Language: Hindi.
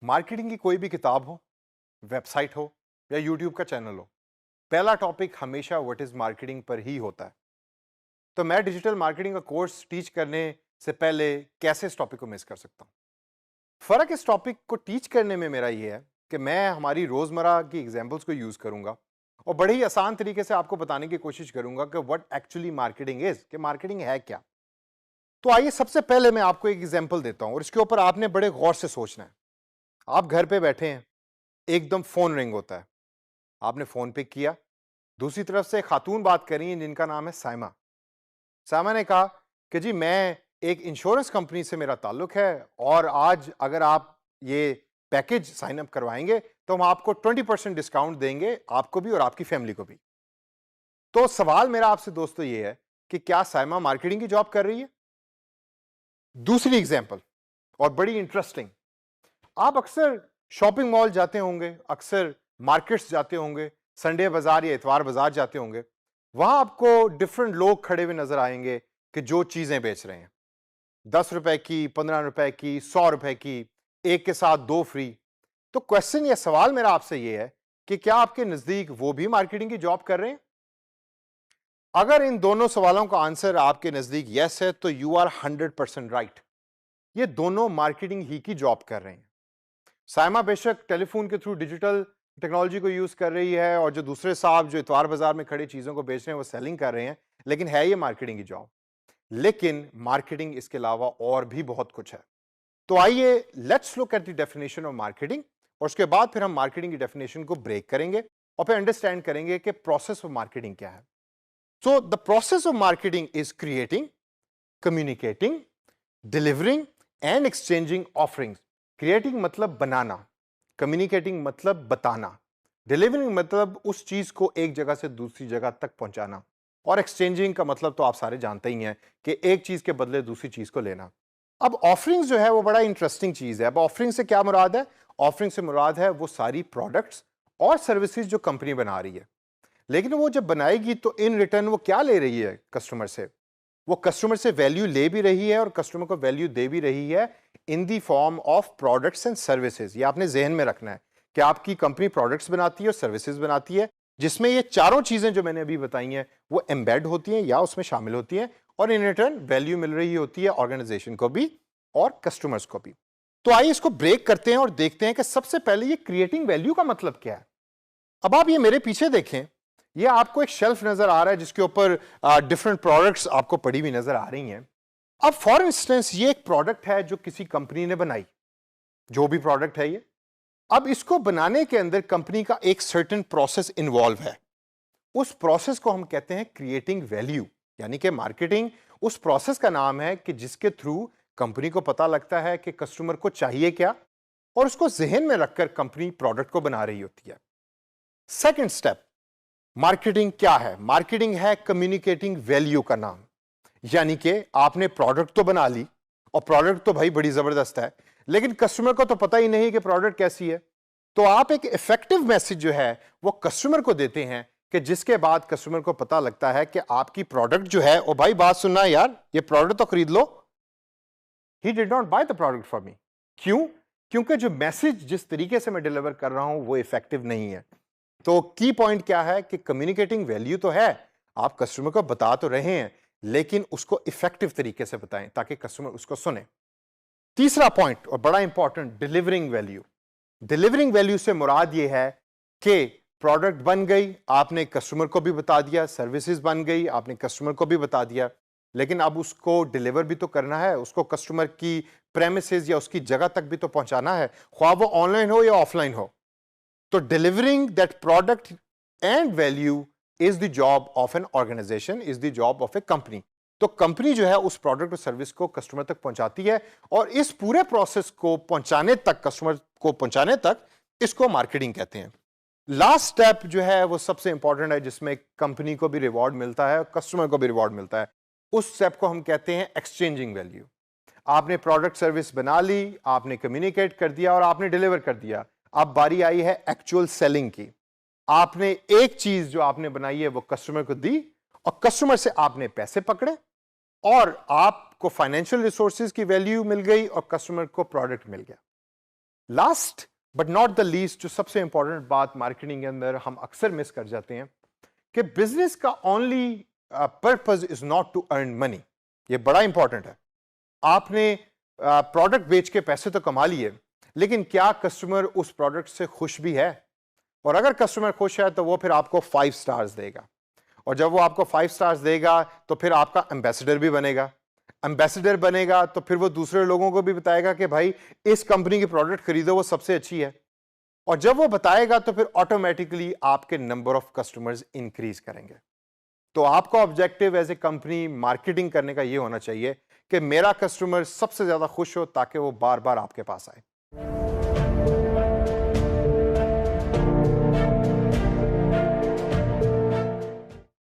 मार्केटिंग की कोई भी किताब हो, वेबसाइट हो या यूट्यूब का चैनल हो, पहला टॉपिक हमेशा व्हाट इज मार्केटिंग पर ही होता है। तो मैं डिजिटल मार्केटिंग का कोर्स टीच करने से पहले कैसे इस टॉपिक को मिस कर सकता हूं? फर्क इस टॉपिक को टीच करने में मेरा ये है कि मैं हमारी रोजमर्रा की एग्जांपल्स को यूज करूंगा और बड़े ही आसान तरीके से आपको बताने की कोशिश करूंगा कि व्हाट एक्चुअली मार्केटिंग इज, कि मार्केटिंग है क्या। तो आइए सबसे पहले मैं आपको एक एग्जांपल देता हूं और इसके ऊपर आपने बड़े गौर से सोचना है। आप घर पे बैठे हैं, एकदम फोन रिंग होता है, आपने फोन पिक किया। दूसरी तरफ से एक खातून बात कर रही हैं जिनका नाम है साइमा। साइमा ने कहा कि जी मैं एक इंश्योरेंस कंपनी से मेरा ताल्लुक है और आज अगर आप ये पैकेज साइन अप करवाएंगे तो हम आपको 20% डिस्काउंट देंगे, आपको भी और आपकी फैमिली को भी। तो सवाल मेरा आपसे दोस्तों ये है कि क्या साइमा मार्केटिंग की जॉब कर रही है? दूसरी एग्जांपल और बड़ी इंटरेस्टिंग। आप अक्सर शॉपिंग मॉल जाते होंगे, अक्सर मार्केट्स जाते होंगे, संडे बाजार या इतवार बाजार जाते होंगे। वहां आपको डिफरेंट लोग खड़े हुए नजर आएंगे कि जो चीजें बेच रहे हैं, 10 रुपए की, 15 रुपए की, 100 रुपए की, एक के साथ दो फ्री। तो क्वेश्चन या सवाल मेरा आपसे यह है कि क्या आपके नजदीक वो भी मार्केटिंग की जॉब कर रहे हैं? अगर इन दोनों सवालों का आंसर आपके नजदीक यस है तो यू आर 100% राइट। ये दोनों मार्केटिंग ही की जॉब कर रहे हैं। साइमा बेशक टेलीफोन के थ्रू डिजिटल टेक्नोलॉजी को यूज कर रही है और जो दूसरे साहब जो इतवार बाजार में खड़े चीजों को बेच रहे हैं वो सेलिंग कर रहे हैं, लेकिन है ये मार्केटिंग की जॉब। लेकिन मार्केटिंग इसके अलावा और भी बहुत कुछ है। तो आइए let's look at the definition of marketing और उसके बाद फिर हम मार्केटिंग की डेफिनेशन को ब्रेक करेंगे और फिर अंडरस्टैंड करेंगे कि प्रोसेस ऑफ मार्केटिंग क्या है। So the process of marketing is creating, communicating, delivering and exchanging offerings. Creating मतलब बनाना, कम्युनिकेटिंग मतलब बताना, डिलीवरिंग मतलब उस चीज को एक जगह से दूसरी जगह तक पहुंचाना, और एक्सचेंजिंग का मतलब तो आप सारे जानते ही हैं कि एक चीज के बदले दूसरी चीज को लेना। अब ऑफरिंग्स जो है वो बड़ा इंटरेस्टिंग चीज है। अब ऑफरिंग से क्या मुराद है? ऑफरिंग से मुराद है वो सारी प्रोडक्ट्स और सर्विसेज जो कंपनी बना रही है। लेकिन वो जब बनाएगी तो इन रिटर्न वो क्या ले रही है कस्टमर से? वो कस्टमर से वैल्यू ले भी रही है और कस्टमर को वैल्यू दे भी रही है in the form of products and services. ये आपने जहन में रखना है कि आपकी कंपनी प्रोडक्ट्स बनाती है और सर्विसेज बनाती है, जिसमें ये चारों चीजें जो मैंने अभी बताई हैं वो एम्बेड होती हैं या उसमें शामिल होती हैं, और इन रिटर्न वैल्यू मिल रही होती है ऑर्गेनाइजेशन को भी और कस्टमर्स को भी। तो आइए इसको ब्रेक करते हैं और देखते हैं कि सबसे पहले ये क्रिएटिंग वैल्यू का मतलब क्या है। अब आप ये मेरे पीछे देखें, ये आपको एक शेल्फ नजर आ रहा है जिसके ऊपर डिफरेंट प्रोडक्ट्स आपको पड़ी हुई नजर आ रही हैं। अब फॉर इंस्टेंस ये एक प्रोडक्ट है जो किसी कंपनी ने बनाई, जो भी प्रोडक्ट है ये। अब इसको बनाने के अंदर कंपनी का एक सर्टेन प्रोसेस इन्वॉल्व है। उस प्रोसेस को हम कहते हैं क्रिएटिंग वैल्यू, यानी कि मार्केटिंग उस प्रोसेस का नाम है कि जिसके थ्रू कंपनी को पता लगता है कि कस्टमर को चाहिए क्या, और उसको जहन में रखकर कंपनी प्रोडक्ट को बना रही होती है। सेकेंड स्टेप, मार्केटिंग क्या है? मार्केटिंग है कम्युनिकेटिंग वैल्यू का नाम। यानी कि आपने प्रोडक्ट तो बना ली और प्रोडक्ट तो भाई बड़ी जबरदस्त है, लेकिन कस्टमर को तो पता ही नहीं कि प्रोडक्ट कैसी है। तो आप एक इफेक्टिव मैसेज जो है वो कस्टमर को देते हैं कि जिसके बाद कस्टमर को पता लगता है कि आपकी प्रोडक्ट जो है, ओ भाई बात सुनना यार, ये प्रोडक्ट तो खरीद लो। He did not buy the product for me. क्यों? क्योंकि जो मैसेज जिस तरीके से मैं डिलीवर कर रहा हूं वो इफेक्टिव नहीं है। तो की पॉइंट क्या है कि कम्युनिकेटिंग वैल्यू तो है, आप कस्टमर को बता तो रहे हैं, लेकिन उसको इफेक्टिव तरीके से बताएं ताकि कस्टमर उसको सुने। तीसरा पॉइंट और बड़ा important, delivering value. Delivering value से मुराद यह है कि प्रोडक्ट बन गई, आपने कस्टमर को भी बता दिया, सर्विसेज बन गई, आपने कस्टमर को भी बता दिया, लेकिन अब उसको डिलीवर भी तो करना है, उसको कस्टमर की प्रेमिसेस या उसकी जगह तक भी तो पहुंचाना है, ख्वाह वो ऑनलाइन हो या ऑफलाइन हो। तो delivering that product and value is the job of an organization, is the job of a company. तो कंपनी जो है उस प्रोडक्ट और सर्विस को कस्टमर तक पहुंचाती है, और इस पूरे प्रोसेस को पहुंचाने तक, कस्टमर को पहुंचाने तक, इसको मार्केटिंग कहते हैं। लास्ट स्टेप जो है वो सबसे इंपॉर्टेंट है, जिसमें कंपनी को भी रिवॉर्ड मिलता है और कस्टमर को भी रिवॉर्ड मिलता है। उस स्टेप को हम कहते हैं एक्सचेंजिंग वैल्यू। आपने प्रोडक्ट सर्विस बना ली, आपने कम्युनिकेट कर दिया और आपने डिलीवर कर दिया। अब बारी आई है एक्चुअल सेलिंग की। आपने एक चीज जो आपने बनाई है वो कस्टमर को दी, और कस्टमर से आपने पैसे पकड़े, और आपको फाइनेंशियल रिसोर्सेज की वैल्यू मिल गई और कस्टमर को प्रोडक्ट मिल गया। Last but not the least, जो सबसे इंपॉर्टेंट बात मार्केटिंग के अंदर हम अक्सर मिस कर जाते हैं कि बिजनेस का only purpose is not to earn money. ये बड़ा इंपॉर्टेंट है। आपने प्रोडक्ट बेच के पैसे तो कमा लिए, लेकिन क्या कस्टमर उस प्रोडक्ट से खुश भी है? और अगर कस्टमर खुश है तो वो फिर आपको 5 स्टार्स देगा, और जब वो आपको 5 स्टार्स देगा तो फिर आपका एम्बेसडर भी बनेगा। एम्बेसडर बनेगा तो फिर वो दूसरे लोगों को भी बताएगा कि भाई इस कंपनी की प्रोडक्ट खरीदो, वो सबसे अच्छी है। और जब वो बताएगा तो फिर ऑटोमेटिकली आपके नंबर ऑफ कस्टमर्स इंक्रीज करेंगे। तो आपका objective as a company marketing करने का ये होना चाहिए कि मेरा कस्टमर सबसे ज्यादा खुश हो ताकि वो बार बार आपके पास आए।